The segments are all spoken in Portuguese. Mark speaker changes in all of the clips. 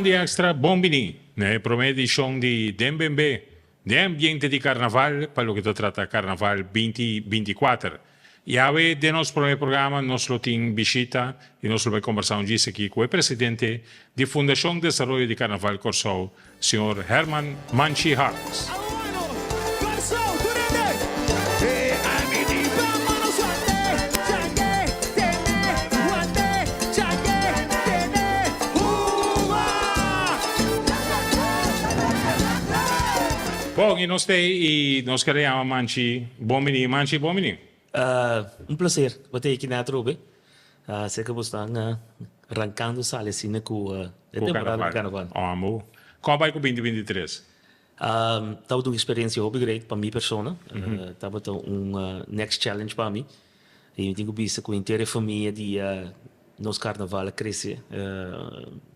Speaker 1: di extra bombini, ne promedition di Dembembe, de ambiente di carnaval, para lo que se trata carnaval 2024. E ave de nosso primeiro programa, nós lo tem visita e nós vamos conversar disso aqui com o presidente da Fundação de Desenvolvimento de Carnaval Corsol, senhor Herman Manchi Harks. Bom, e nós queremos Manchi, Bomini, Manchi, Bomini.
Speaker 2: Um prazer bater aqui na Trobe. Sei que você está arrancando salecina com a temporada de carnaval.
Speaker 1: Amor. Como vai com 2023?
Speaker 2: Estava uma experiência muito grande para minha pessoa. Estava next challenge para mim. E eu tenho visto que a inteira família de nosso carnaval crescer.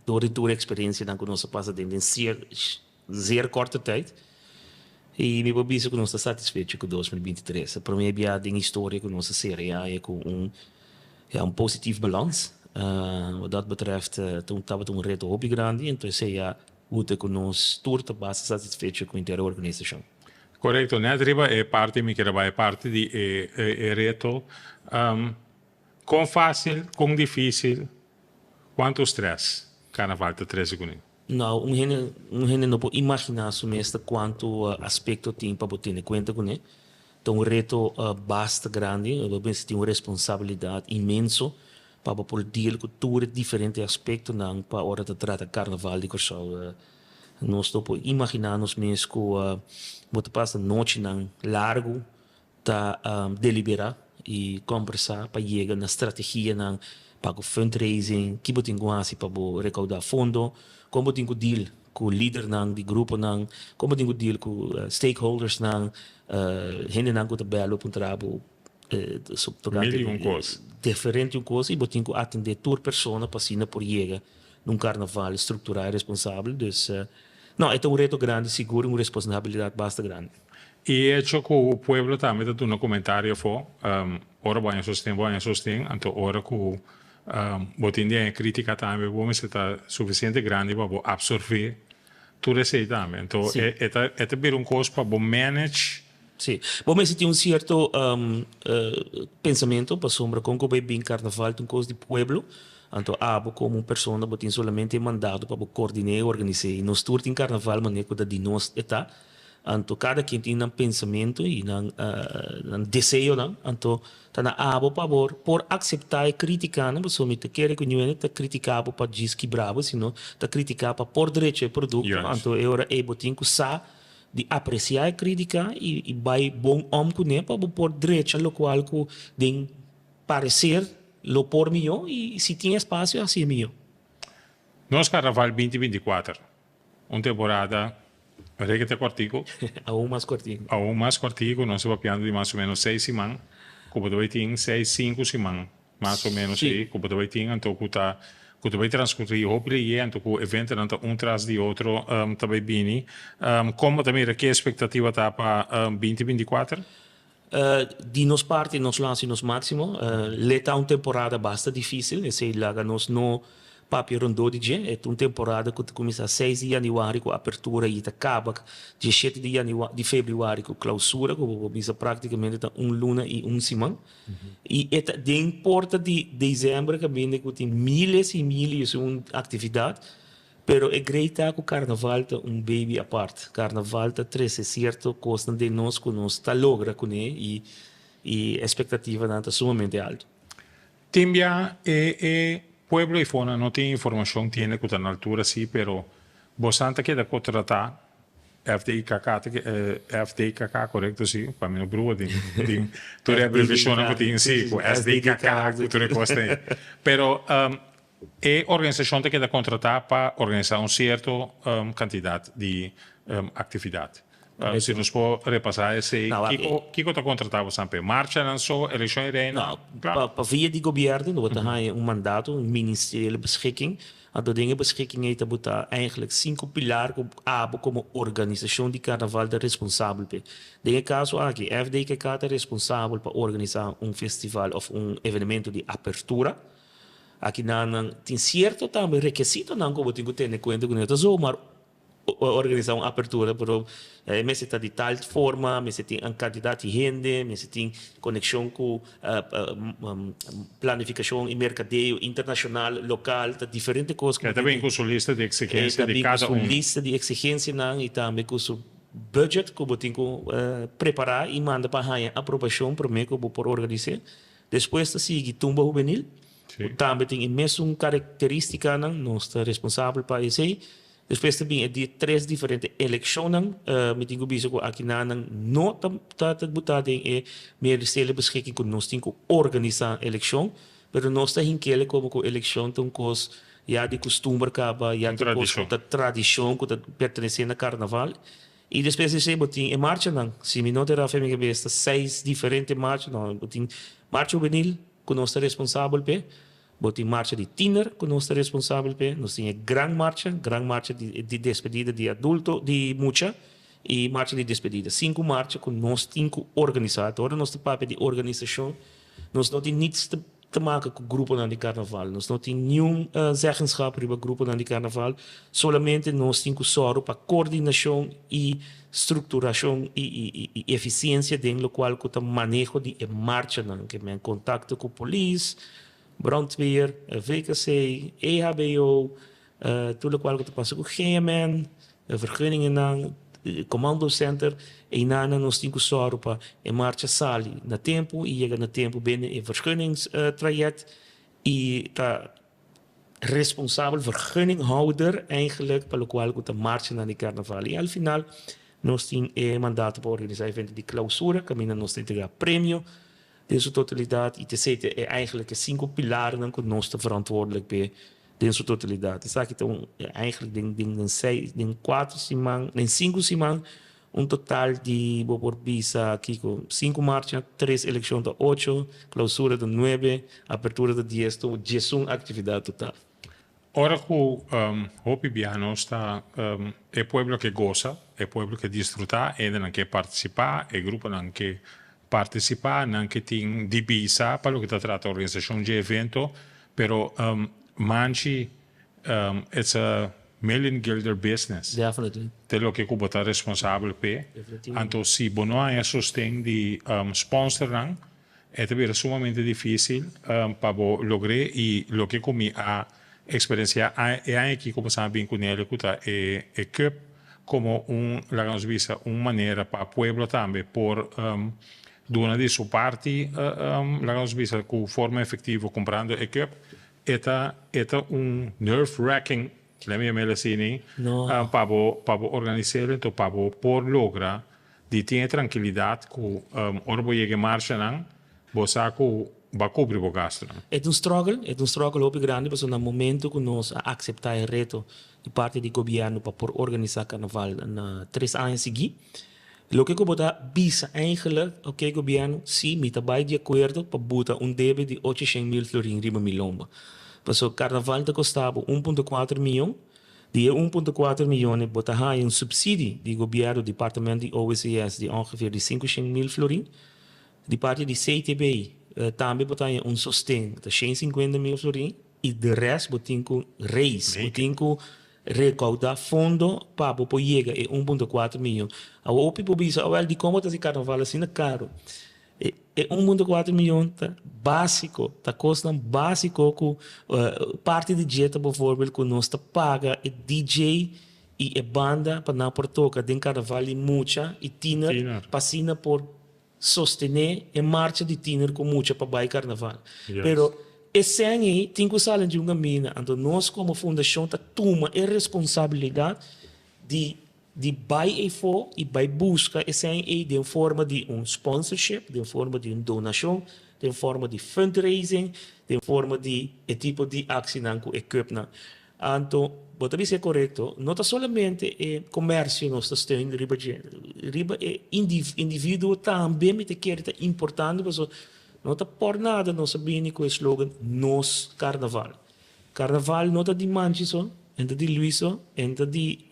Speaker 2: Toda a experiência que nós passamos dentro de zeer korte tijd. E me visto que nós estamos satisfeitos com 2023. Para mim, é uma história que nossa série é com positivo balanço. Wat dat betreft, toen estava um reto muito grande. Então, hoe que nós todos bastante satisfeitos com a inteira organização.
Speaker 1: Correto, né? Arriba é parte, me quero é parte de reto. Com fácil, com difícil, quanto stress? Carnaval de 13 segundos.
Speaker 2: Não, gente não pode imaginar mesmo quanto aspecto tem para botar em conta com ele. Então, um reto bastante grande, você tem uma responsabilidade imensa para poder com todos diferentes aspectos para a hora de tratar carnaval de Corsol. Nós não podemos imaginar mesmo que você passa a noite largo para deliberar e conversar para chegar na estratégia para o fundraising, que você tem para recaudar fundo, como tem que deal com o líder do grupo, como tem que deal com stakeholders, gente que trabalha para um trabalho diferente coisa, e você tem que atender toda pessoa para assim por chegar num carnaval estrutural e responsável. Não, é um reto grande, seguro, uma responsabilidade bastante grande.
Speaker 1: E é que o povo também tem um comentário ora vai sostém, então ora que botinha crítica também, vamos estar suficiente grande para absorver tudo isso também. Então, é também coisa para manage.
Speaker 2: Sim, bom, tem certo pensamento para sombra com que bem carnaval é uma coisa de pueblo. Então, como pessoa, tem somente mandado para coordenar e organizar. E nós todos em carnaval, maneira de nós está. Então, cada quem tem um pensamento e um desejo, então, está na abo por aceitar e criticar, não só me quer que não está criticar para dizer que bravo, senão está criticar para por direito ao produto. Então, eu é botinho que de apreciar e criticar e vai bom homem com ele para por direito ao qual que tem parecer lo por melhor e se tem espaço assim melhor.
Speaker 1: Nós carnaval 2024, uma temporada requete cortico.
Speaker 2: Aún mais cortico.
Speaker 1: Nós estamos falando de mais ou menos 6 semanas. Como tu vai ter 5 semanas, mais ou menos aí. Como tu vai ter, então tu vai transcorrer o dia, então o evento um traz de outro também bem. Como também que expectativa está para 2024?
Speaker 2: De nossa parte, nós lançamos máximo. Leta uma temporada bastante difícil, e sei lá, nós não papel rondou de dia, é uma temporada que começa 6 de janeiro com a apertura e acaba 17 de fevereiro com a clausura, que começa praticamente luna e semana. E de importa de dezembro que vem que tem milhares e milhares de atividades, pero é grande que o carnaval é baby à parte. Carnaval é três certo coisa de nós que nós está logra com ele e a expectativa é sumamente alta.
Speaker 1: Timbia pueblo y fauna no tiene información, tiene que estar en altura, sí, pero bastante que de contratar FDIKK, correcto, sí, para mí no bruo, tu abbreviazione che ti sì, FDIKK, tu le cose. Pero è organizzazione che da contratare per organizzare un certo quantità di attività. Se nos può repassare se chi cosa contrattava sempre? Marcia, non so, elezioni reina?
Speaker 2: No, via di governo, wat hij een mandato, een ministeriële beschikking. En dat dingen beschikking heeft, dat moet eigenlijk 5 pilares como organização de carnaval de responsável. Nesse caso aqui, FDIKK é responsável para organizar um festival ou um evento de apertura. aqui tem certo também requisito não como tem que ter em conta com isso, zomaar organizar uma apertura, pero mas está de tal forma, mas tem um candidato de gente, mas tem conexão com planificação e mercadeio internacional, local, tá diferente coisas.
Speaker 1: Que também com sua lista de exigência de cada
Speaker 2: lista de exigência não e também com seu budget que você tem que preparar e manda para a aprovação para mim que eu vou organizar. Depois da sigue tumba juvenil, também tem a mesma característica, não está responsável para isso. Depois também é de 3 diferentes eleições, me tenho visto que aqui não está botado em meer stellen beschikking que nós temos que organizar a eleição, mas nós está em que como que a eleição tem coisa já de costume acaba, já de coisa da tradição que pertence ao carnaval. E depois de ser botin em marcha não, se me não terá feminha cabeça 6 diferentes marchas, não, botin marcha juvenil que nós está responsável pe. Botin marcha de tiener, que nós estamos responsáveis por. Nós temos grande marcha de despedida de adulto, de mucha, e marcha de despedida. 5 marchas que nós temos que organizar. Agora, nosso papel de organização, nós não temos niets te maken com o grupo de carnaval. Nós não temos nenhum zeggenschap sobre o grupo de carnaval. Solamente nós temos que sorrir para coordenação e estruturação e eficiência dentro do qual o manejo de marcha, que é contato com a polícia, brandweer, VKC, EHBO, tudo qual que passa com o GMN, vergunningen, commando center, e nana nos temos que sorrir para a marcha sali na tempo e chega na tempo binnen in vergunningstraject e está responsável vergunninghouder eigenlijk para o qual que marcha na carnaval. E al final nós temos mandato para organizar evento de clausura, caminha nós temos que prêmio de sua totalidade, e te é eigenlijk 5 pilaren que nós estamos verantwoordelijk bij de sua totalidade. Isso aqui então eigenlijk em 4 semanas, em 5 semanas, total de por visa aqui com 5 marchas, 3 eleições de 8, clausura de 9, apertura de 10, então 10 atividade total.
Speaker 1: Ora que o Pibiano está é pueblo que goza, é pueblo que disfruta, é não que participar, é grupo não que participar, não que tem divisa para o que está tratando a organização de evento, pero manchi it's a million guilder business.
Speaker 2: Definitely.
Speaker 1: Te lo que Cuba está responsável per. Então, se não há sustento de sponsor, é também sumamente difícil para lograr e lo que comi a experiência é aqui como sabe com ele que é que como uma maneira para o povo também por dona de sua parte lagamos visa com forma efetiva comprando equip eta nerve-wracking lembra-me assim para organizar então para por lograr de ter tranquilidade com orgulho que marcha não você vai cobrir o gasto.
Speaker 2: É um struggle muito grande, mas no momento que nós aceitar o reto de parte do governo para por organizar carnaval na 3 anos seguidos, o que eu vou dar visa eigenlijk, ok, governo, sim, me está de acordo para botar débito de 800.000 florins riba milomba. Mas o carnaval te custava 1,4 milhão, de 1,4 milhões botar subsídio do governo, do departamento de OSS, de ongeveer de 500.000 florins, de parte de CTB, também botar sustento de 150.000 florins, e de resto botar com reis, botar com recaudar fundo para poder chegar a 1,4 milhão. A OPI bisa, de como está esse carnaval assim é caro. É 1,4 milhão básico, tá custa básico com parte de dieta, por exemplo, que nós paga é DJ e a banda para não por tocar de carnaval e muita e tiner passina por sostener a marcha de tiner com muita para baixo carnaval.
Speaker 1: Yes.
Speaker 2: Pero esse ano tem que sair de uma mina, então nós como fundação tá toma a responsabilidade de vai e for e vai buscar esse ano de forma de sponsorship, de forma de donação, de forma de fundraising, de forma de tipo de ação com equipment. Então, pode ser correto, não é somente o comércio nós estamos riba indivíduo também me quer é importante, mas não está por nada nós sabemos com o slogan Nos Carnaval. Carnaval não está de Manchester, entra de Luiso, entra de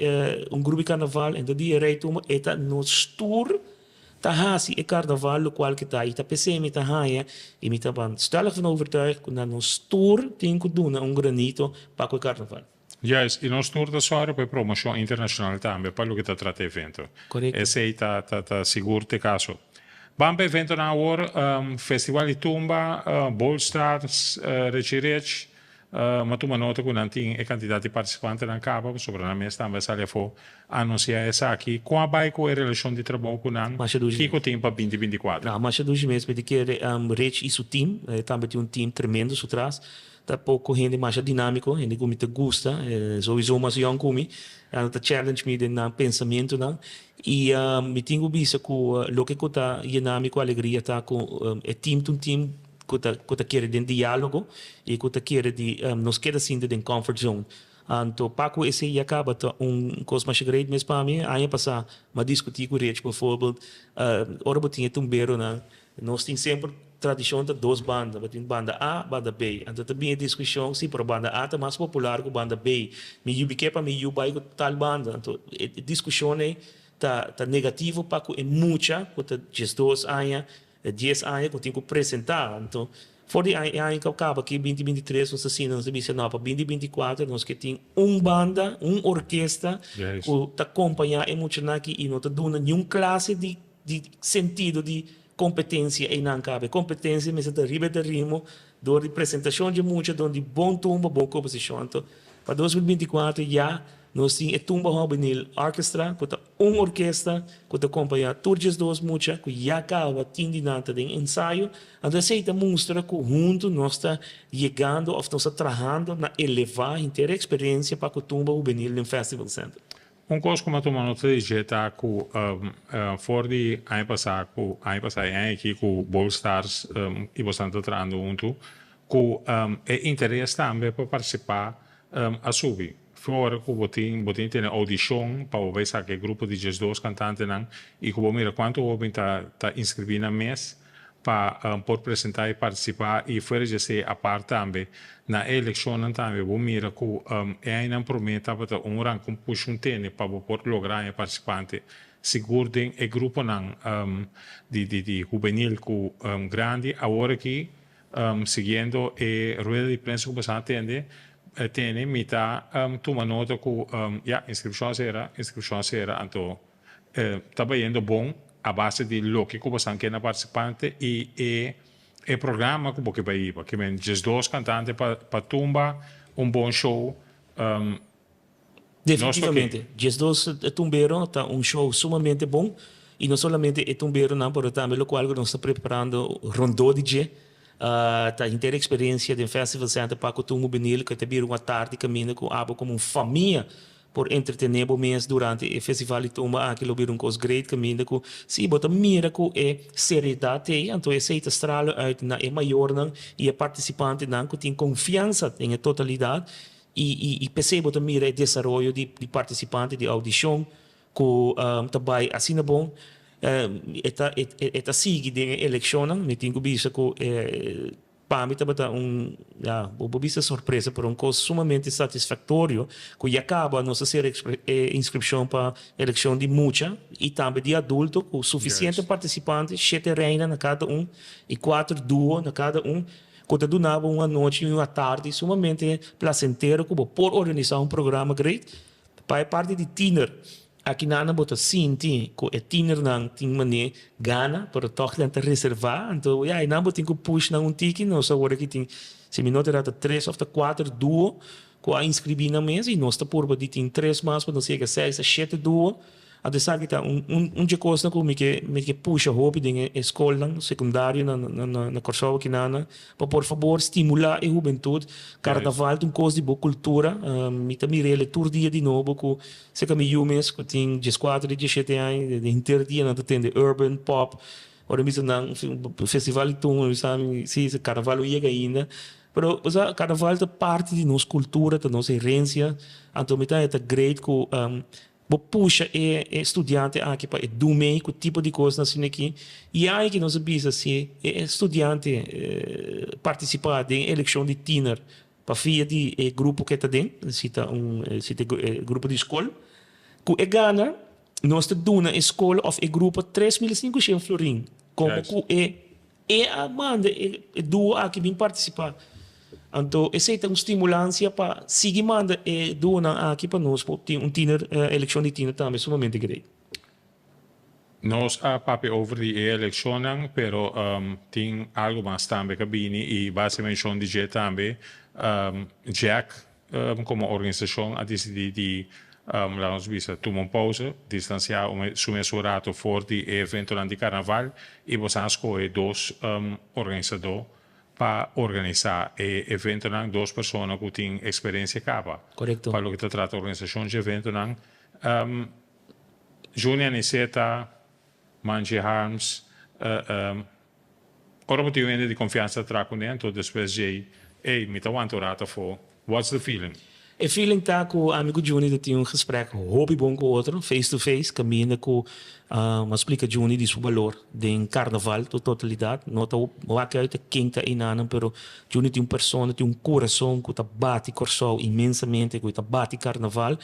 Speaker 2: grupo de carnaval, entra de Reituma, eta nos tour Tahasi e carnaval, lo qual que tá, ita PCM tahaya, e me taban stellig van overtuigd, que na nos tour, tem que doen, granito, para o carnaval.
Speaker 1: Juist, in ons tour de soirée per promotion internationale tambe, per lo che tratta evento.
Speaker 2: Corretto.
Speaker 1: E sei ta sicuro te caso. Bambe evento na war, festival di tumba, Ball Stars, Recirec, ma tu nota che non ti e candidati partecipanti nel capo, sopra la mia stampa sale fu annuncia essa aqui, qua vai con relazione di lavoro con an, chi con tempo 2024.
Speaker 2: Não, mas dois meses, porque que Rich e seu time, também tem team tremendo por trás. Tá pouco gente mais dinâmico, gente que me te gusta, sowieso mais young como tá challenge me de na pensamento não. E me tenho visto que o que tá dinâmico, alegria tá com é time to team que tá querer de diálogo e que tá querer de nos queda assim de comfort zone. Então, Paco, esse aí acaba coisa mais grande, mas para mim, aí passar, mas discutir com o Rich, por exemplo, ora botinha tumbeiro, né? Nós temos sempre tradição de duas bandas, banda A, banda B. Então, também a discussão, sim, para a banda A está mais popular que a banda B. Me yubique para me yubai com tal banda. Então, a discussão é tá negativo para que é muita, que tá 2 anos, 10 anos, que tem que apresentar. Então, voor die ano que acaba aqui, 2023, nós assinamos a missão para 2024, nós que tem banda, orquestra, que está acompanhando emocionar aqui e não está dando nenhuma classe de sentido de competência em não cabe. Competência, mas está riba de rimo, door de apresentação de música, door de bom tumba, bom composição. Então, para 2024, já nós temos a tumba juvenil orquestra, que está orquestra, que está acompanhando todas as músicas, que já acaba tindinata de ensaio. Então, essa mostra que junto nós está chegando, ou nós está trabalhando na elevar inteira experiência para a tumba juvenil no Festival Center.
Speaker 1: Coisa como tu nota dice tá com for di ano passado aqui com Ball Stars e bastante trando junto com é interesse também para participar a subir. Fora que botin tem audição para ver se aquele grupo de 2 cantantes não e que mira quanto o tá inscrever na mês para por apresentar e participar e fora de ser a parte também na eleição também vou mira que é ainda prometa para rank push tene para por lograr participante seguro tem e grupo não de juvenil que grande agora que seguindo e rueda de prensa que você atende tiene mitad toma nota que inscrição será então está indo bom a base de lo que como están quedando participantes y el programa como que va a ir, que ven 2 cantantes para tumba, bom show.
Speaker 2: Definitivamente, 2 tumbeiro está show sumamente bom e não somente é tumbeiro, não, mas também o qual nós estamos preparando rondô DJ, tá inteira experiência do Festival Center para o tumbo benil que te uma tarde caminha com como família por entretener o mês durante o festival de tumba aquilo bir coisa great caminho com se bota mira com é seriedade então esse está estrala uit na é maior não e a participante não que tem confiança em a totalidade e percebe bota mira o desenvolvimento de participante de audição que também assim é bom eta sigue de eleição não me tenho visto que para mim também vista surpresa por coisa sumamente satisfatório que já acaba nossa ser inscrição para eleição de mucha e também de adulto com suficiente participantes 7 reinas na cada e 4 duos na cada que donava uma noite e uma tarde sumamente placenteiro por organizar programa great para a parte de tiner aqui na bota sinti que é tiner não tem mané gana para toch te reservar então e não botin que push na ticket não só agora que tem se me nota 3 ou 4 duo que a inscrever na mesa e nós está por de tem 3 mais para não chega 6 a 7 duo a de sabe que tá de coisa como que puxa hobby de escola secundária na Korsova que nana para por favor estimular a juventude carnaval um coisa de boa cultura me também releitura dia de novo que se que me yumes que tem 4 de 7 anos de inteiro dia não tem de urban pop ora mesmo não festival de sabe se carnaval chega ainda pero o carnaval é parte de nossa cultura da nossa herência então me tá é great que puxa estudante aqui para dominar que tipo de coisa assim aqui e aí que nós visa se estudante participar de eleição de tiner para via de grupo que está dentro se grupo de escola que é gana nós estamos na escola of e grupo 3.500 florim. Como que a manda e duo aqui vem participar. Então, essa é uma estimulância para seguir manda e duo aqui para nós, porque tiner, eleição de tiner também, sumamente grande.
Speaker 1: Nós papi over die eleições, pero tem algo mais também que bini e basicamente schon DJ também Jack como organização a decidir de vamos dizer tomar uma pausa, distanciar su mesurato for di evento di carnaval e você escolhe dois organizadores para organizar e evento não duas pessoas que têm experiência capa.
Speaker 2: Correto.
Speaker 1: Para o que trata organização de evento não Junior Niceta Manji Harms, ora motivo ainda de confiança tra com dentro, depois de, me tá want orata for, what's the feeling?
Speaker 2: O feeling tá com o amigo Juni de ter gesprek hobby bom com o outro, face to face, caminha com, explica Juni de seu valor de carnaval, totalidade, nota o que é quem tá inanam, pero Juni tem pessoa, tem coração que tá bate coração imensamente, que tá bate carnaval,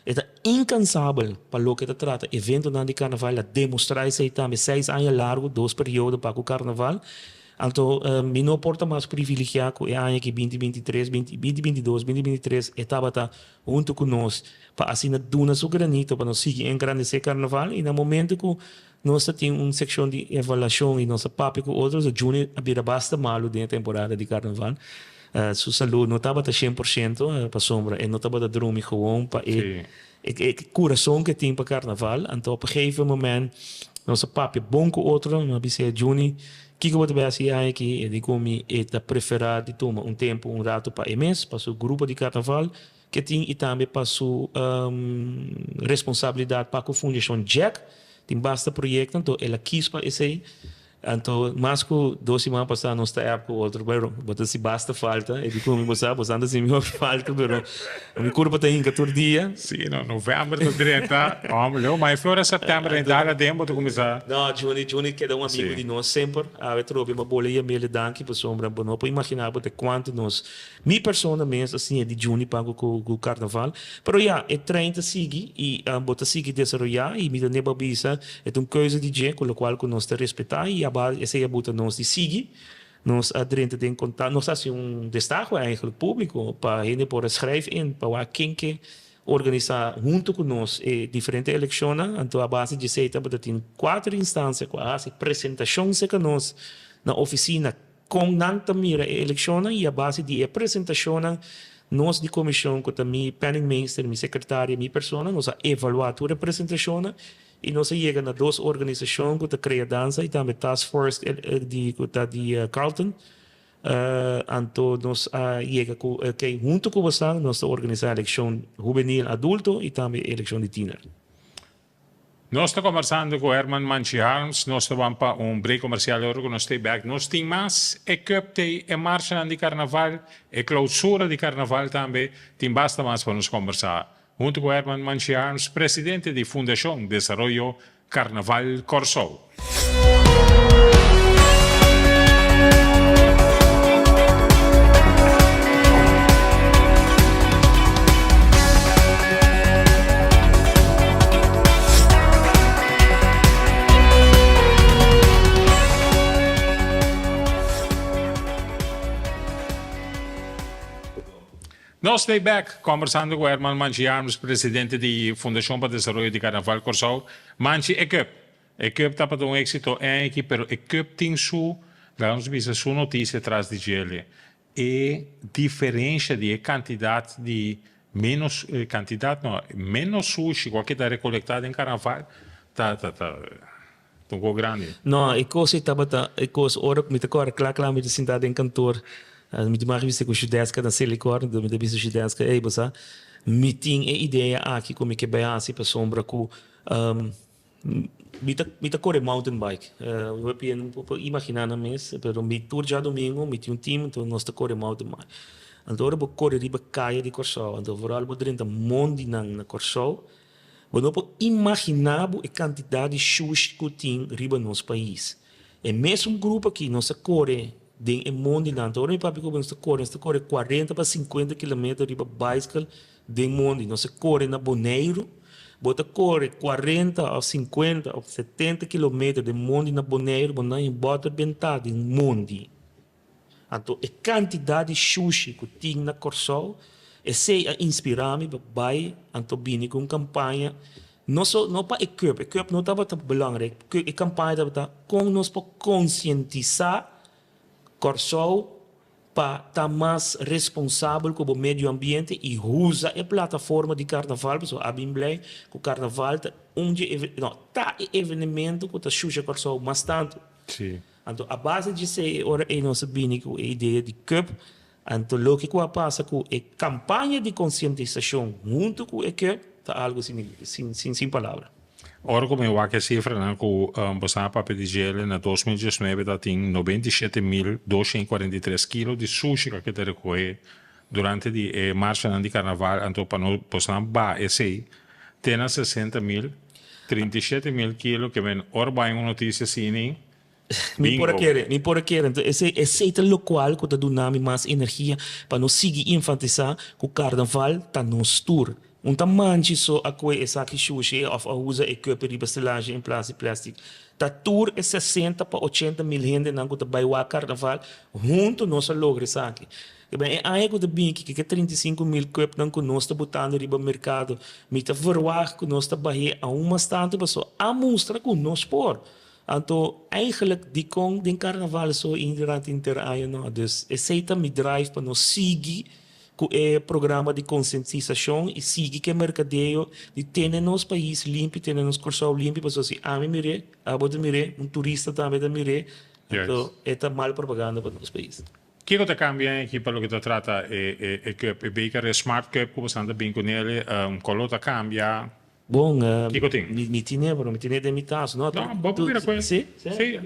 Speaker 2: é incansável para o que trata evento de carnaval a demonstrar isso também 6 anos largo 2 períodos para o carnaval então me não porta mais privilegiado é ano que 2023 2022 2023 estava junto conosco para assim duna seu granito para nós seguir engrandecer carnaval e no momento que nós temos uma secção de avaliação e nossa papo com outros o Juni havia bastante malo dentro da temporada de carnaval sua saúde não estava 100% para sombra e não estava dormir gewoon para o coração que tem para carnaval então op een gegeven moment nossa papi bom com outro mas disse Juni que eu vou te assim aqui e digo me é preferar de tomar tempo rato para mês para o grupo de carnaval que tem e também para sua responsabilidade para a fundação Jack tem basta projeto então ela quis para esse então, mais que 2 semanas passadas, nós estávamos com outro, mas se basta falta, e digo, me mostrava, mas anda se me falta, mas me curva tem 14 dias.
Speaker 1: Sim, no novembro do 30, mas foi setembro, ainda tempo de começar.
Speaker 2: Não, Juni, que é um amigo de nós sempre, a trobe uma boleia meio danke para sombra, não pode imaginar de quanto nós, minha pessoa mesmo, assim, é de Juni para o carnaval, mas já, é 30 sigue, e bota sigue desenvolver, e me dá neba bisa, é uma coisa de dia, com o qual nós te respeitar, e essa é a buta nós de seguir nós adrente de contar nós assim destaque eigenlijk público para gente por escrever para quem que organizar junto com nós diferentes eleições então a base de seita para tem 4 instâncias quase apresentação se que nós na oficina com nanta mira eleições e a base de apresentação nós de comissão com também planning minister minha secretária minha pessoa nós evaluar a apresentação e nós chegamos a 2 organizações que criam dança e também Task Force de Carlton. Então, nós chegamos junto com você, nós organizamos a eleição juvenil adulto e também a eleição de teenager.
Speaker 1: Nós estamos conversando com Herman Manchi Harms, nós estamos para break comercial agora, nós estamos back. Nós temos mais equipe de marcha de carnaval, e clausura de carnaval também, tem basta mais para nos conversar. Junto com Herman Manchi Harms, presidente da Fundação Desarrollo Carnaval Corsou. Nós estamos back conversando com Herman Manchi Harms, presidente da Fundação para o Desenvolvimento de Carnaval Corsou. Manchi, equipe está para um êxito em equipe, pero equipe tem vamos dizer, sua notícia atrás de ele. E diferença de quantidade de menos sushi, qualquer da recolectada em Carnaval, tá um grande.
Speaker 2: Não, a coisa estava, a coisa, hora que me tocou, claro, me sentado em cantor. Me demais viste com o judeska da Silicor, me da vista judeska, você me tinha ideia aqui como que vai assim para sombra com me tá corre mountain bike. Eu não imaginar na mesa, pero me tour já domingo, me tinha time, então nós tá corre mountain bike. Então eu vou correr riba caia de Corsou, então vou algo dentro monte na Corsou. Eu não posso imaginar a quantidade de shoes que tem riba no nosso país. É mesmo grupo aqui, nós corre em mundo não, então o papi como nós corre 40 para 50 km de bicycle de mundo, nós corre na Boneiro bota corre 40 of 50 of 70 kilometer de mundo na Bonaire, Bonaire bota bentado in mundi. Anto a quantidade de sushi que tinha na Corsol, e sei a inspirar-me para anto bini com campanha. Não para equipe não estava tão belangrijk. A campanha estava com nós para conscientizar Corsol para estar mais responsável com o meio ambiente e usa a plataforma de carnaval, porque eu bem blij que o carnaval tá evenemento que está suja Corsol mais tanto.
Speaker 1: Sim.
Speaker 2: Então, a base de ser ora é nossa bini com a ideia de cup, então o que passa com a campanha de conscientização junto com a cup, tá algo sem palavra.
Speaker 1: Ora, como eu acho que cifra, né, que o papel de gelo na 2019 está em 97.243 quilos de sushi que te recolhe durante a marcha de carnaval, então para nós possamos ba esse tem 37.000 quilos que vem ora vai uma notícia assim.
Speaker 2: Me por aqui, então esse é o local que está dando mais energia para nós seguir enfatizar que o carnaval está nos tour. Tamanho só a coisa essa aqui sushi of a usa equipe de bastelagem em plástico. Ta tour é 60 para 80 mil gente na que vai o carnaval junto nosso logra essa aqui. Bem, aí que bem que 35 mil coisas não conosco botando riba mercado, me tá verwacht que nós tá barre a uma stante pessoa a mostra que nós por. Então, eigenlijk die kon den carnaval zo inderdaad interaien. No? Dus esse também drive para nós seguir com o programa de conscientização e seguir que mercadeio de ter nosso país limpo, ter nosso Corsol limpo, para se a mim mire, a boa mire, turista também da mire. Então, é mal propaganda para nosso país.
Speaker 1: Que cosa cambia aqui para o que trata o Baker Smart Cup, como você anda bem com ele, colota cambia.
Speaker 2: Bom,
Speaker 1: que tem?
Speaker 2: Mi tiene de mi tasso, no?
Speaker 1: No, può bere qui.
Speaker 2: Sì?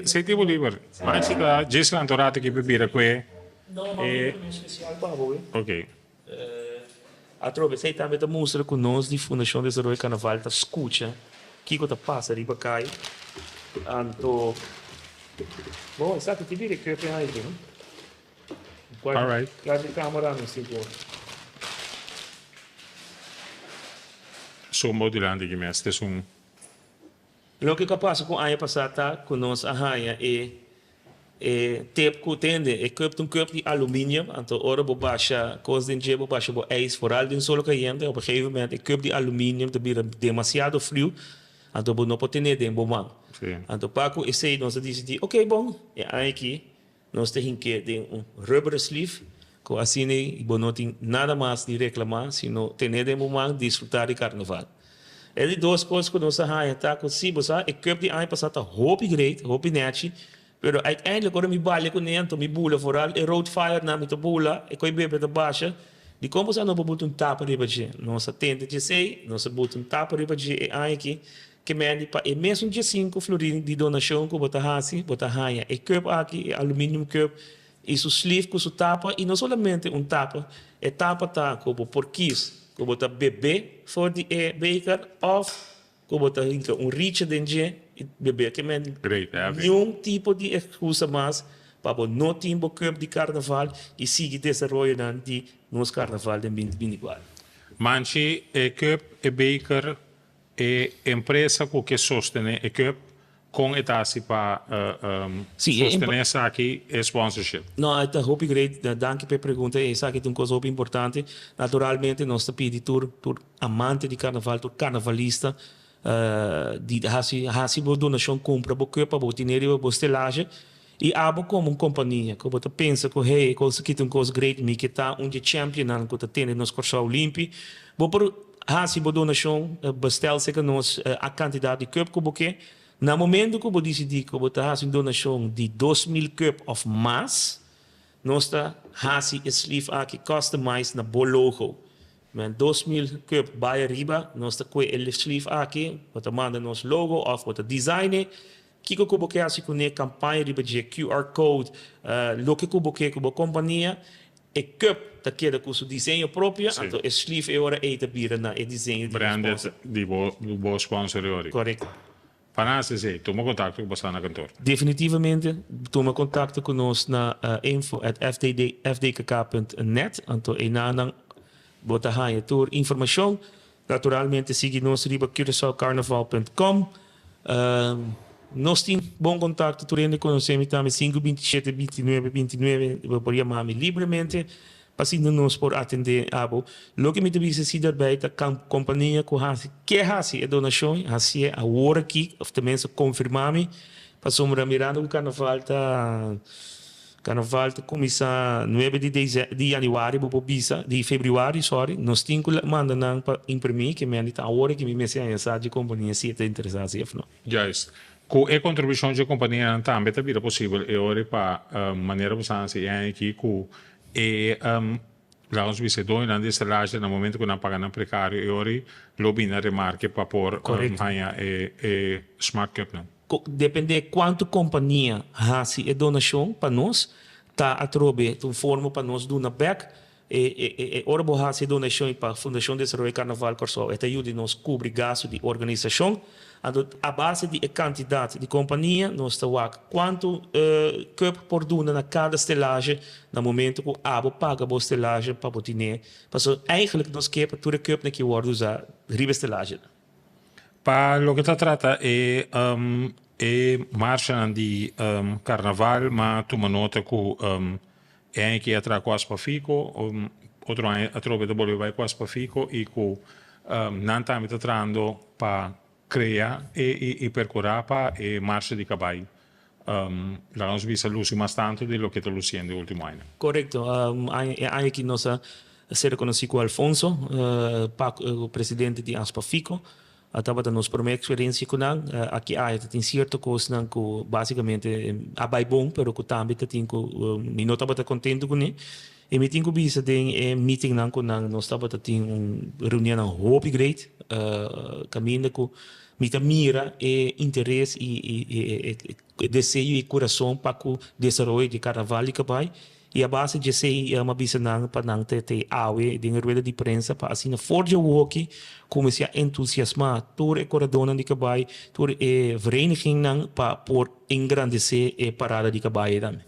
Speaker 1: Sei tipo libero. Ma ci da Jess l'antorato che bere qui.
Speaker 2: No, ma è un speciale para voi.
Speaker 1: Ok.
Speaker 2: A trove, sei também da mostra com nós de Fundação de Desenvolvimento Carnaval, tá escuta, que coisa passa ali para cá. Anto, bom, sabe que vira que é aí, né?
Speaker 1: All right.
Speaker 2: Claro, de câmera não se pode.
Speaker 1: Sono modulanti che meste sono.
Speaker 2: Lo que passa com a ano passado, com nós a raia é tempo que tende é cup de alumínio, então ora bo baixa coisa de bo baixa bo ijs vooral din solo caliente op een gegeven moment een cup de aluminium te bira demasiado frio, então bo não pode ter nem bo man. Então Paco esse nós disse ok bom é aqui nós temos que ter rubber sleeve que assim bo não tem nada mais de reclamar, sino ter nem bo man desfrutar de carnaval. É de duas coisas que nós raia tá com se você é cup de ano passado hope great, hope net. Pero uiteindelijk hoor ik balje con niente, mi bula vooral e road fire na mi to bula e coi bebe da baixa. Di como sa no bobuto un tapa riba je. Non sa tente je sei, non sa bobuto un tapa riba je e aqui que mendi pa e mesmo dia 5 florin di donação ko bota hasi, bota haia e cup aqui e aluminium cup e su sleeve com su tapa e não somente un tapa, e tapa tá como porquis, ko bota bebê for di e beker of ko bota um reach denje bebê que men nenhum tipo de excusa mais para não ter um cup de carnaval e seguir desenvolvendo de nosso carnaval de 2024.
Speaker 1: Manchi e cup e baker e empresa que sostiene e cup com etassi para sostenere aqui e sponsorship.
Speaker 2: No, это hoop great. Danke per pergunta. Essa aqui é uma coisa muito importante. Naturalmente, nós pedimos tur amante de carnaval, tur carnavalista. Die hasi bo donação compra bo cupa bo dinheiro bo stelagem e abo como companhia que você pensa que hey coisa que tem coisa great me que tá onde champion que tá tendo nos Corsol limpi bo por hasi bo donação bestel se que nós a quantidade de cup que bo que na momento que bo decidi que bo tá hasi donação de 2.000 cup of mais nós tá hasi sleeve aqui customize na bo logo. Men 2.000 cup bij riba, nós tá com ele sleeve aqui, bota manda nos logo of bota design, kiko kubo que assim com a campanha riba de QR code, lo que kubo que kubo companhia, e cup tá queda com seu desenho próprio, então o sleeve é hora eita bira na e desenho
Speaker 1: branded de bo sponsor.
Speaker 2: Correto.
Speaker 1: Panase sei, toma contato com você na cantor.
Speaker 2: Definitivamente, toma contato conosco na info@fdkk.net, então e na bota haia tour informação Naturalmente, siga-nos riba CuraçaoCarnaval.com. Nós temos bom contato com nós também 527 29 29 por chamar-me livremente passando-nos por atender abo. Lo que me dice se daarbij de companhia que hasi a donação hasi a hora aqui of tenminste confirmar-me para sombra mirando o Carnaval começa 9 de januário, de fevereiro, sorry. Nós temos que mandar para imprimir, que me a hora que me mensagem de companhia se está interessado, não?
Speaker 1: Juist. Com a contribuição de companhia também é possível e ora para maneira você é aqui com e lá os vicedores na destelagem no momento que não pagam precário e ora lo bina remarque para por ganhar e smart cup não.
Speaker 2: Depende de quanto companhia hasi a donação para nós, tá a trobe de forma para nós do na back ora bo hasi donação para a Fundação de Desenvolvimento Carnaval Corso, esta ajuda nos cobre gasto de organização, a base de quantidade de companhia nós está quanto cup por duna na cada estelagem no momento que abo paga a estelagem para poder porque eigenlijk nós quer para toda cup na que word usar riba estelagem.
Speaker 1: Para lo que se trata è marcia di carnaval, ma tu nota che è anche a tra quasi fico, otro a trove da bolio vai quasi fico e che non sta mettendo pa crea e percorapa e marcia di cabai. La nostra vista l'usi bastante di lo che tu lo siendo ultimo anno.
Speaker 2: Corretto, anche nossa ser conhecido com Alfonso, o presidente de Aspa Fico. Estava dando nossa primeira experiência com ele. Aqui tem certa coisa que basicamente é bom, mas que também tem que não estava contente com ele. E me tinha que visto em meeting com ele, nós estava tendo uma reunião hope great, caminho que me mira e interesse e desejo e coração para o desenvolvimento de carnaval e cabai. E a base de ser uma visão para não ter awe de rueda de prensa para assim forja o que comece a entusiasmar toda a coradona de cabai, toda a vereniging para por engrandecer a parada de cabai também.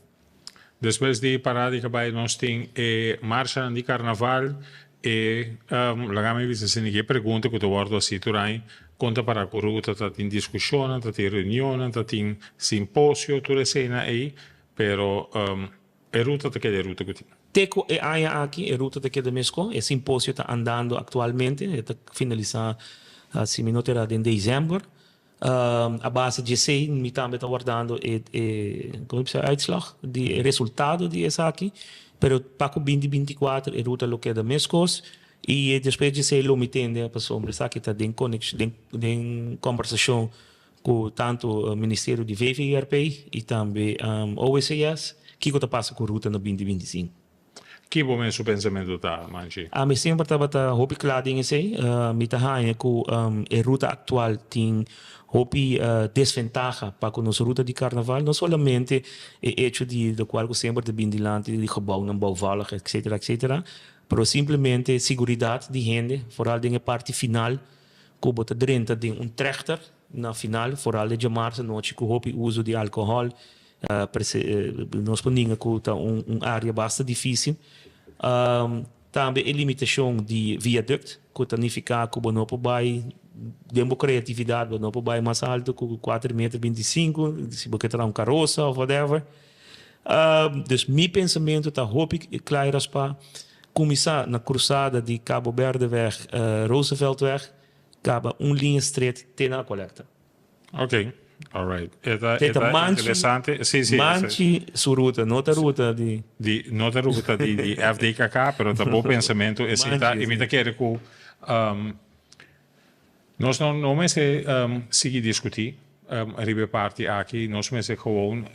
Speaker 1: Depois de parada de cabai nós temos a marcha de carnaval e lá me viste se ninguém pergunta que eu guardo assim turai conta para a ruta tem discussão, tem reunião, tem simpósio, toda a cena aí, pero a ruta que é a ruta que tem.
Speaker 2: Teco é aqui, a ruta que é da Mesco, o simpósio está andando atualmente, está finalizar se me notará em dezembro. A base de sei, me também está guardando como se uitslag, de resultado de essa aqui, pero para o 2024 a ruta que é da Mesco e depois de sei, lo me tende para sobre essa que está em conversação com tanto o Ministério de VVRP e também OECS, que está passando com a ruta no 2025.
Speaker 1: Que bom é o pensamento da Manchi?
Speaker 2: Me sempre estava hopi claro em sei, me tá com a ruta atual tem hopi desvantagem para a nossa ruta de carnaval, não somente o hecho de qual sempre de bindilante de gebouw não bouwvallig, etc, mas simplesmente segurança de gente, vooral em a parte final, que bota dentro de trechter na final, vooral de março, noite com hopi uso de álcool. Nós podemos que área bastante difícil. Também a limitação de viaduto, que significa que não pode ter criatividade, não pode ir mais alto que 4,25 m, se você ter carroça ou whatever. Dus meu pensamento está claro para começar na cruzada de Cabo Verde-weg, Rooseveltweg, acaba linha estreita até na coleta.
Speaker 1: Ok. All right. Eta
Speaker 2: interessante.
Speaker 1: Sì,
Speaker 2: manchi su ruta, nota ruta di
Speaker 1: FDKK, però da buon pensamento e e mi da chiedere che nós não mese sigi discutir ribe parti aqui, nós mese gewoon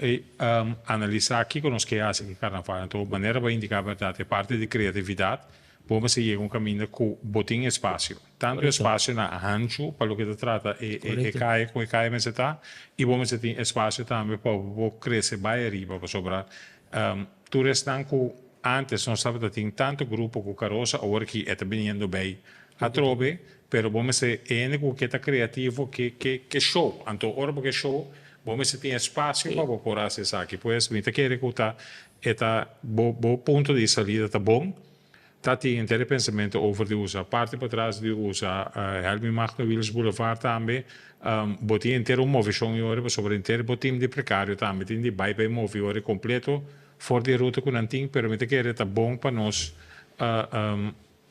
Speaker 1: analisar aqui com os que hacen que carnaval, então maneira para indicar a verdade, parte de criatividade. Vamos seguir um caminho com botin espaço. Tanto espaço na ancho, para o que se trata, cai mais está, e vamos ter espaço também para crescer bem arriba, para sobrar. Tu restan com antes não estava tendo tanto grupo com carroça, agora que está vindo bem a trove, pero vamos ter único que está criativo que show. Então, ora porque show, vamos ter espaço para pôr essa aqui. Pois, me te quer que está bom ponto de saída, está bom. tati intero pensamento over de USA, parte para trás de USA, help me mag no Willis Boulevard também, boti inteiro movição ore sobre inteiro botim de precário também, tem de bye movi ore completo, for de ruta com anting, permite que era bom para nós,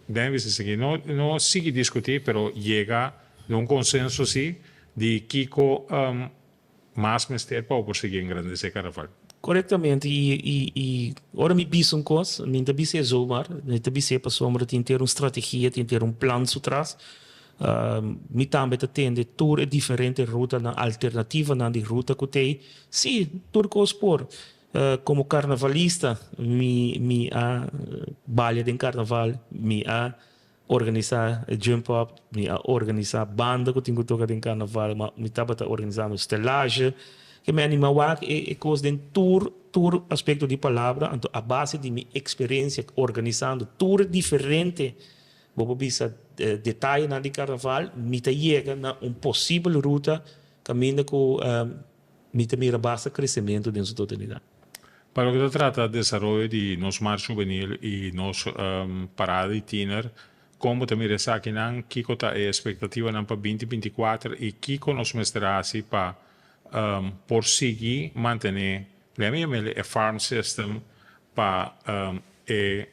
Speaker 1: deve ser seguir, não sigue discutir, pero llega de um consenso sim, de Kiko mais mestre para prosseguir em grande esse carnaval.
Speaker 2: Corretamente, e ora me bisa um coisa, me bisa zomaar, me bisa para sombra tem ter uma estratégia, tem ter um plano por trás. Me também atende tour diferente ruta na alternativa na de ruta que tem. Sim, tour por como carnavalista, me a balha de carnaval, me a organizar jump up, me a organizar banda que tenho que tocar em carnaval, me estava organizando estelagem. Que me anima a coisa de tour aspecto de palavra, então a base de minha experiência organizando tour diferente, vou bisa detalhe na de carnaval, me chega na possível ruta, caminho com me mira basta crescimento dentro da totalidade.
Speaker 1: Para o que se trata de desenvolvimento de nosso mar juvenil e nosso parada e tiner, como também resta aqui não, Kiko está a expectativa não para 2024 e Kiko nos mostrará para por seguir manter a farm system para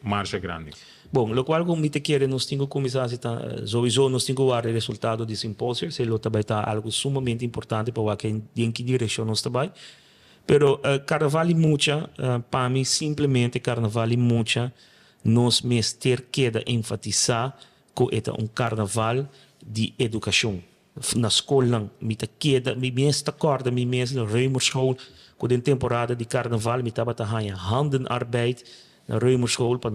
Speaker 1: marcha grande.
Speaker 2: Bom, lo qual como te quer nós temos que começar a sowieso nós temos que ver o resultado desse simpósio, se lo também está algo sumamente importante para que em que direção nós trabalhamos. Pero carnaval e mucha, para mim simplesmente carnaval e mucha, nós mestre queda enfatizar que é carnaval de educação. Na escola, me queda, me mestre acorda, me mestre ruimerschool, com a temporada de carnaval, me estava a handenarbeid, na ruimerschool, para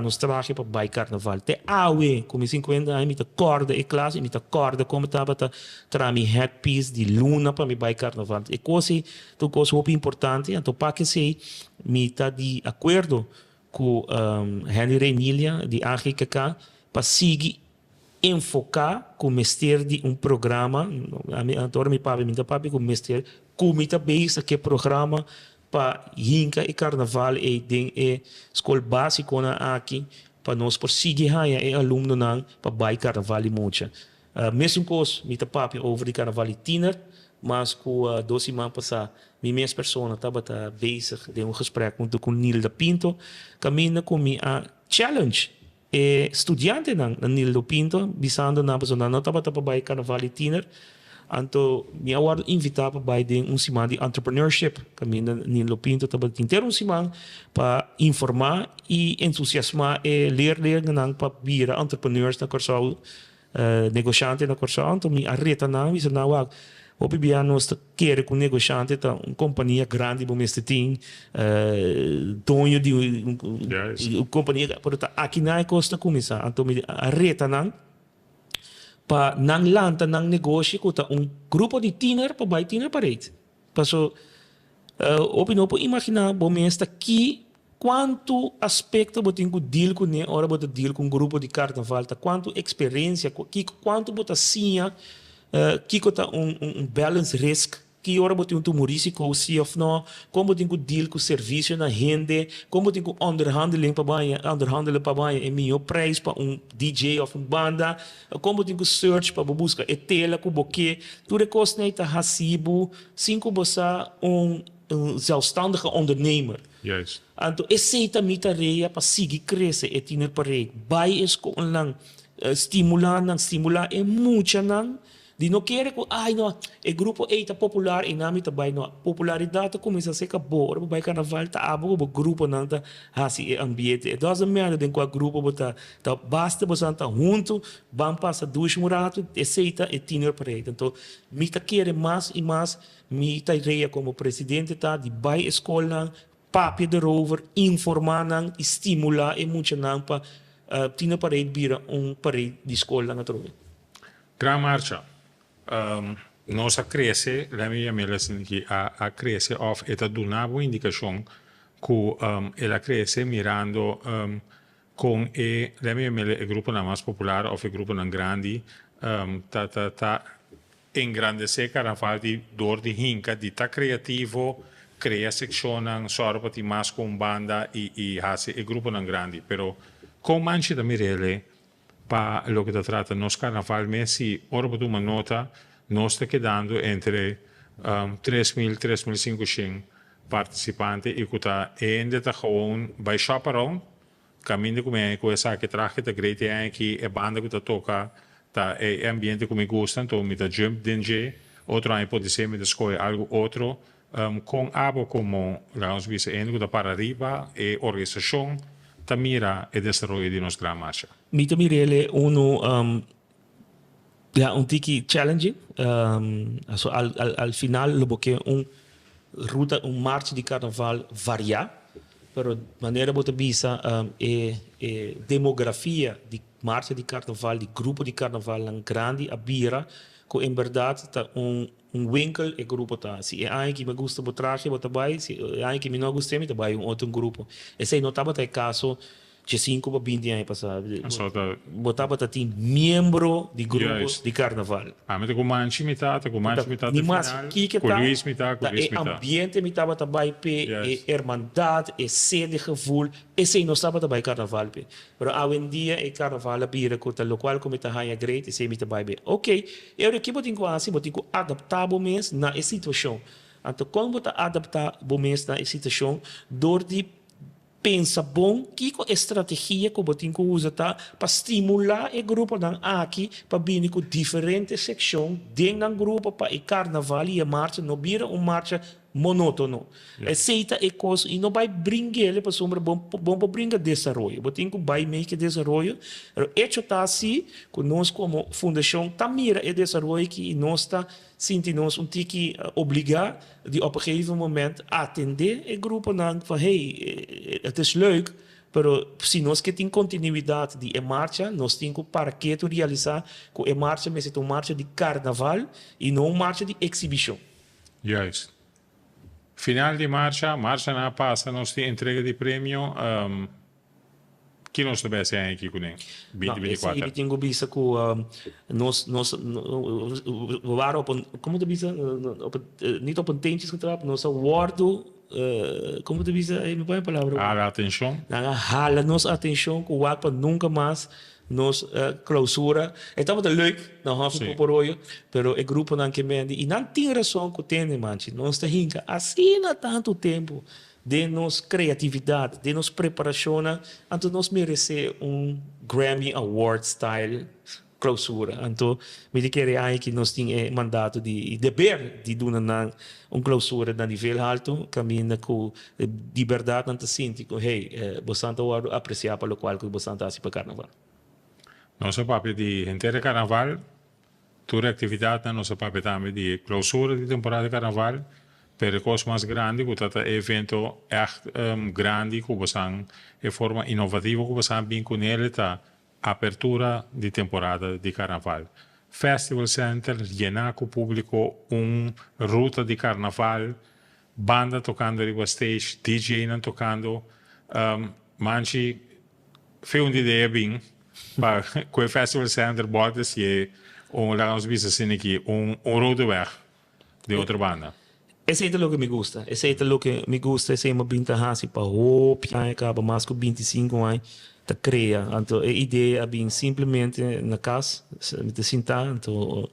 Speaker 2: nos trazer para vai carnaval. Te awe, como 50 anos, me acorda e classe, me acorda como estava a mi headpiece de luna para me vai carnaval. E coisa, tu coisa muito importante, então para que sei, me está de acordo com Henry Emília de AGKK, para seguir enfocar com mestre de programa, agora me papi com mestre, como também que programa para hinca e carnaval e den escola básica na aqui para nós por seguir e aluno não para vai carnaval e mucha. Mesmo coisa me papi over de carnaval e tiner, mas com 2 semanas passar minha pessoa estava bezig de gesprek com Nilda Pinto, caminha com a challenge estudiante na Nildo Pinto, bisando na pessoa não estava para vai carnaval e tiner, então me award invitar para de semana de entrepreneurship, caminho Nildo Pinto estava ter semana para informar e entusiasmar e ler não para vir entrepreneurs na corso negociante na corso, então me arreta não, isso não é Hopi nós quer com negociante tá uma companhia grande como este tem tonho de companhia porta aqui na costa começar então me arreta não para não lanta não negócio com grupo de tiner para vai tiner parede passou Hopi não pode imaginar bom esta aqui quanto aspecto você tem que deal com né hora você deal com grupo de carnaval tá quanto experiência quanto você sinha Kiko tá balance risk, que hora botem risco ou se ou não, como tem que deal com o serviço na rende, como tem que underhandling para banha, melhor preço para DJ ou banda, como tem que search para buscar tela com boque, tudo coisa né tá recibo, 5 bossa zelfstandige ondernemer.
Speaker 1: Juist.
Speaker 2: Então, esse também tarefa para seguir crescer e tinha para vai escola estimular é muito não de não querer que não o grupo é popular e não também não popularidade começa a ser boa o vai carnaval tá abo o grupo não tá assim ambiente it doesn't matter de qual grupo tá basta você tá junto vão passar 2 muratos aceita e tinha para então me tá querer mais e mais me tá ideia como presidente tá de vai escola papi de rover informar não estimular e muito não para tinha para vira parede de escola na trove
Speaker 1: Gran marcha. Nós a cresce, la mia medicina que a cresce of eta duna boa indicação que ela cresce mirando com la mia o grupo na mais popular ou o grupo na grande tá engrandecer carnaval de dor de hinca de tá criativo crea secção sorpa de mais com banda e hace o grupo na grande pero Com manchi da Mirele, pa lo che tratta nos carnaval mesi, ora per una nota, nos sta quedando entre 3.000, 3.500 participanti e kuta ende ta gewoon bij chaperon, cammino come questa che traje da grete anche e banda che tocca ta e ambiente come gustan, to mi da jump dinge, otro anche pode ser mi da scoe algo otro, con abo como la ons visa ende da para arriba e organização ta mira e desarrollo di nos gran marcha.
Speaker 2: Mito Mirele, uno ja, un tiki challenging. Also al final lo que un ruta, un marcha di carnaval varia, pero maneira bota bisa demografia di marcha di carnaval, di grupo di carnaval lang grande abira, ko in verdade ta un winkel e grupo ta. Si é alguém que me gusta botraje, bota bai, si é alguém que me não gusta, me bai um outro grupo. Esse aí notava tá caso de 5 para 20 anos passado. Botava tá tem membro de grupo de carnaval.
Speaker 1: Met com manchi mitad
Speaker 2: Ni
Speaker 1: final,
Speaker 2: mais que
Speaker 1: com
Speaker 2: tá.
Speaker 1: Luís mitad, com Luís
Speaker 2: É
Speaker 1: mitad.
Speaker 2: ambiente mitad tá bai pe, é hermandade, é sede gevoel. Esse aí não estava tá bai carnaval pe. Pero hoje em dia é carnaval a bira com o local como tá high grade, esse mitad bai be. Ok, eu aqui botin quase, botin com adaptável mesmo na situação. Então como botar adaptável mesmo na situação, door die pensa bom que a estratégia que você tem que usar para estimular o grupo dan aqui para vir com diferentes secções dentro do grupo para o carnaval e a marcha não vira marcha monótono. Aceita e coisa e não vai brincar ele para sombra bom para brincar desenvolvimento. Você tem que vai make desenvolvimento. O hecho está assim que nós como fundação tá mira e desenvolvimento que nós está sentindo um tique obrigar de op een gegeven moment atender o grupo dan van hey, het is leuk, pero se nós que tem continuidade de marcha, nós temos que para que tu realizar que a marcha é uma marcha de carnaval e não uma marcha de exibição.
Speaker 1: Juist. Final di marcia na passa, nós temos entrega de prêmio. Que nós também é aqui com ele? 2024.
Speaker 2: Esse tenho visto que nós waren op een, como te bisa, niet op een tentjes getrapt, nós awardo, como te bisa, me põe a palavra.
Speaker 1: A atenção.
Speaker 2: Hala nos atenção que o para nunca mais nos clausura. Estava leuk, na half por hoje, pero o grupo não que mende e não tem razão que tem, manche. Nós está hinca assim há tanto tempo. De nossa criatividade, de nossa preparação, então nós merecemos Grammy Award style clausura. Então, me querer aí que nós temos mandato de dever de dar uma clausura na nível alto, caminho com liberdade, não sinto que, hey, você está apreciar para o qual você está para o carnaval.
Speaker 1: Nosso papel de inteiro carnaval, toda atividade, nosso papel também de clausura de temporada de carnaval, per coisa mais grande, que é evento echt grande, que você é forma inovativa, que você bem com ele, tá apertura de temporada de carnaval. Festival Center, llenar com o público ruta de carnaval, banda tocando ali stage, DJ não tocando, manche, foi uma ideia bem, para com o Festival Center, bota se vamos ver assim aqui, road weg de outra banda.
Speaker 2: Esse é o que me gusta. Esse é o que me gusta. Esse é uma binta hasi para hopiar acaba mais com 25 anos de criar. Então a ideia é bem simplesmente na casa, me sentar. Então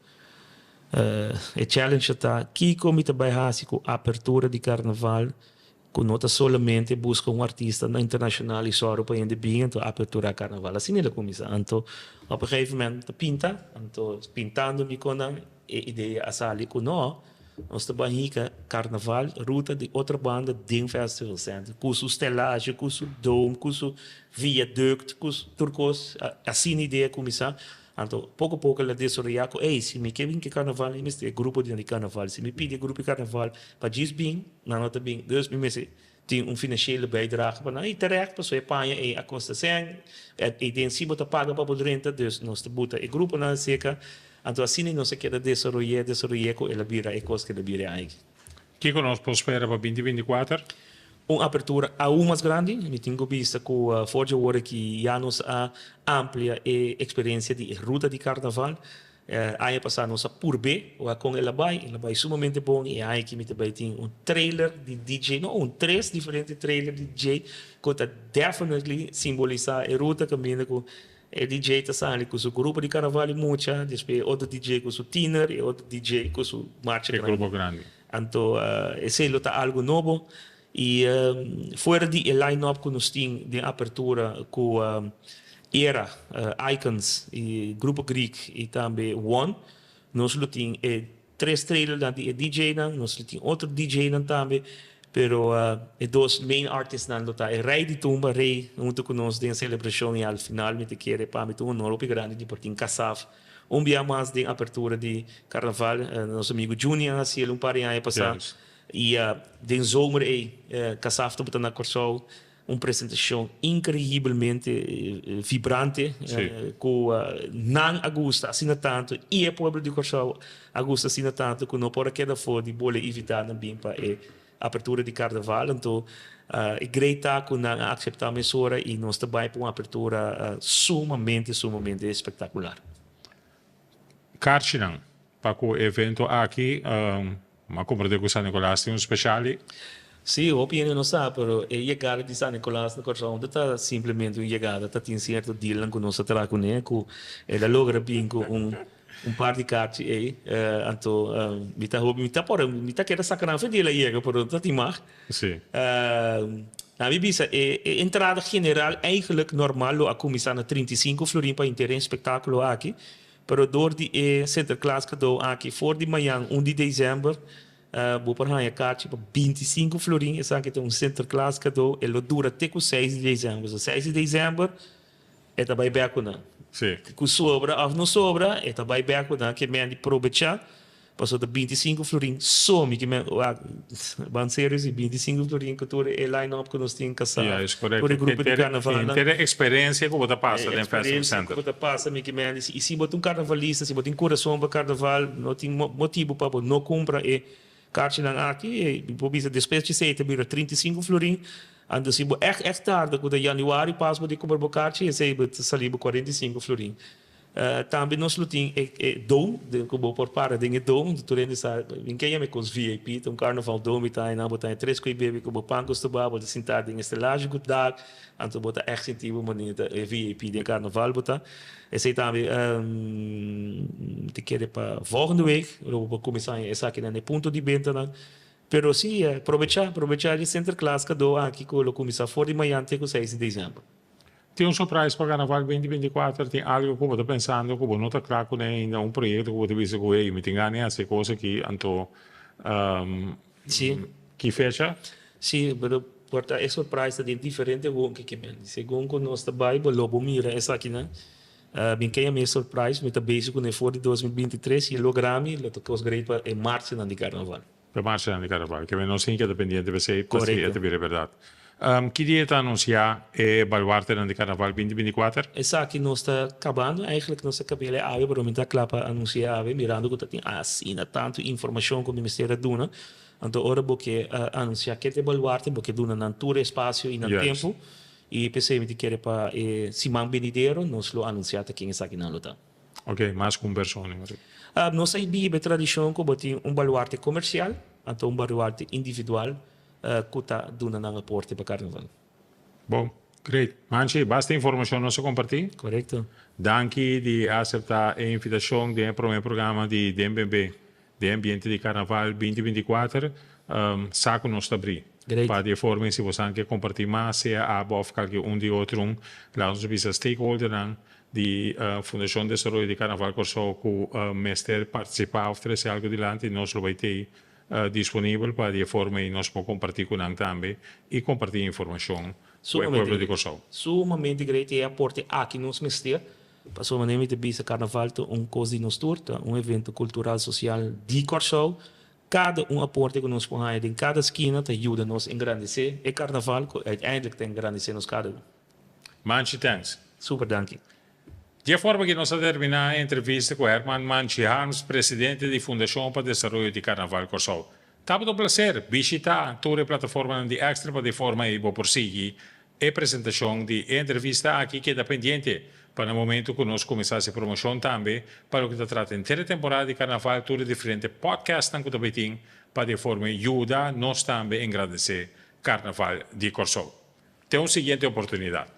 Speaker 2: a challenge está que como também hasi com a abertura de carnaval, que não somente busca artista internacional e só para ainda bem então abertura carnaval. Assim ele começa. Então op een gegeven moment pinta. Então pintando me com a ideia a sair com não. Nós trabalhamos carnaval, ruta de outra banda dentro do Festival Center. Com o estelagem, com o dome, com o viaduto, com os turcos. Assim a ideia começar. Então, pouco a pouco, ela desorienta. Ei, se me quer vir que carnaval, eu tenho grupo de carnaval. Se me pede grupo de carnaval, para dizer bem, não está bem. Dus, me tem financeiro bijdrage. Para não terecht, para sua panha, a costa sem. E tem sim, para pagar para o renta. Dus, nós temos o grupo na seca. Então, assim, não se quer desenvolver com ela vira e coisa que ela vira aí.
Speaker 1: Que nós prospera para 2024?
Speaker 2: Uma abertura aún mais grande. Eu tenho visto que a Forja Work que já nos amplia a experiência de ruta de carnaval. Aí passar nossa por B, ou com ela vai sumamente bom e aí que me também tem trailer de DJ, não, três diferentes trailers de DJ que tá definitely simbolizar a ruta caminho com o DJ tá saindo com o grupo de carnaval mucha, depois outro DJ com o tiner e outro DJ com o marcha
Speaker 1: É grupo grande.
Speaker 2: então esse é algo novo e fora de line-up que nós temos de apertura com Era, Icons, e Grupo Greek e também One. Nós temos três trailers de DJ, nós temos outro DJ também, pero dois main artists é Rei de Tumba, Rei, junto com nós em celebração e ao final me te quer para me um honor grande de portim Kassaf. Dia mais de apertura de carnaval, nosso amigo Junior, se ele par de anos passado.
Speaker 1: Yes.
Speaker 2: E den zomer Kassaf está na Corsol. Uma apresentação incrivelmente vibrante, com não Augusta assina tanto e o povo de Corsol Augusta assina tanto que não pode quedar fora de bola evitar na bimpa a apertura de carnaval. Então, é great que não aceitar a mesura e nós também para uma apertura sumamente espetacular.
Speaker 1: Carcinang, para o evento aqui, ma comprende que San Nicolás tem speciale.
Speaker 2: Sim, o opinião não sabe, pero a chegada de San Nicolás na Corsão está simplesmente uma chegada, está tem certo deal com nós atrás com ele, que ele logra bem com par de cartas aí, então me tá querendo sacanagem dele aí, pero tá tem mais.
Speaker 1: Sim.
Speaker 2: Na minha vista, a entrada general eigenlijk normal, a começar na 35 florim para ter um espetáculo aqui, pero door die Sinterklaas cadeau aqui, voor de manhã, 1 de dezembro, vou para a carta para 25 florim, essa aqui tem Sinterklaas cadeau, ele dura até com 6 de dezembro. 6 de dezembro, é também bem com não.
Speaker 1: Sim.
Speaker 2: Com sobra, ou não sobra, é também bem com não, que me ande aproveitar, passou de 25 florim, some, que me, van serios, e 25 florim, que tu é line-up que nós temos que passar.
Speaker 1: É correto.
Speaker 2: Por o grupo de carnaval.
Speaker 1: Ter experiência que você passa dentro do Festival Center.
Speaker 2: Você passa, me que me ande, e se você um carnavalista, se você tem coração para carnaval, não tem motivo para não comprar e kaartje dan aqui, probeer depois de 7 vira 35 florim. En dus je echt tarde, quando januari pas moet ik comprar o kaartje, e sei salir 45 florim. Também nós temos dom, como por para de dom, tu rende sa, quem é com os VIP, um carnaval dom e tá, na botar 3 coi bebê como pancos do babo, de sentar em estelagem good dag, então botar echt sentido maneira VIP de carnaval botar. Esse também te quer para volgende week, eu vou começar essa aqui no ponto de venda, né? Pero sim, aproveitar de Sinterklaas cadeau aqui que eu começar fora de manhã até com 6 de dezembro.
Speaker 1: Tem surprise para Carnaval 2024, tem algo que eu estou pensando, que eu não estou claro com um projeto que eu estou vendo com ele, me tem ganho essa coisa aqui, então, que fecha?
Speaker 2: Sim, mas porta é surpresa de diferente que me segundo nós trabalho, o lobo mira essa aqui, né? Bem que é minha surpresa, me tá basic com fora de 2023 e logrami, lo que os great para em março na de Carnaval.
Speaker 1: Para março na de Carnaval, que não sei que é dependente de você, porque é de verdade. Que dia está anunciado o Baluarte de Carnaval 2024?
Speaker 2: Essa aqui não está acabando, eigenlijk não está acabando a ave, pero me está claro para anunciar ave, mirando que tem assina tanto informação que o Ministério duna, então agora porque anunciar que é Baluarte, porque duna na altura, espaço e no tempo, e pensei que quer para Simão Benedero, nós lo anunciar aqui nessa aqui não luta.
Speaker 1: Ok, mais conversões.
Speaker 2: Nós aí a tradição que tem Baluarte comercial, então Baluarte individual, que está dando na aporte para Carnaval.
Speaker 1: Bom, great. Manchi, basta informação nossa compartilhar?
Speaker 2: Correto.
Speaker 1: Danke de aceitar a invitação do primeiro programa de DMBB, de Ambiente de Carnaval 2024. Saco nos abrir. Para de forma, se você quer compartilhar mais, seja a bof qualquer de outro, lá nos visa stakeholder de Fundação de Desenvolvimento de Carnaval Corsol, que o mestre participar, oferecer algo adiante, nós lo vai ter disponível para de forma e nós podemos compartilhar com ele também e compartilhar informação com o povo de Corsol.
Speaker 2: Sumamente grande é aporte aqui nos ministério. Passou uma maneira de bisa Carnaval, coisa de nos turta, evento cultural social de Corsol. Cada aporte que nós podemos em cada esquina te ajuda nos a engrandecer e Carnaval uiteindelijk te engrandecer nos cada.
Speaker 1: Manchi, thanks.
Speaker 2: Super, danke.
Speaker 1: De forma que nós terminar a entrevista com Herman Manchi Harms, presidente da Fundação para o Desenvolvimento de Carnaval Corsol. Tava um prazer visitar toda a plataforma de Extra para de forma e por seguir a apresentação de entrevista aqui que é pendente para o momento que nós começamos a promoção também, para o que trata inteira temporada de carnaval, tudo diferente podcast que também tem, para de forma ajuda nós também agradecer carnaval de Corsol. Tem uma seguinte oportunidade.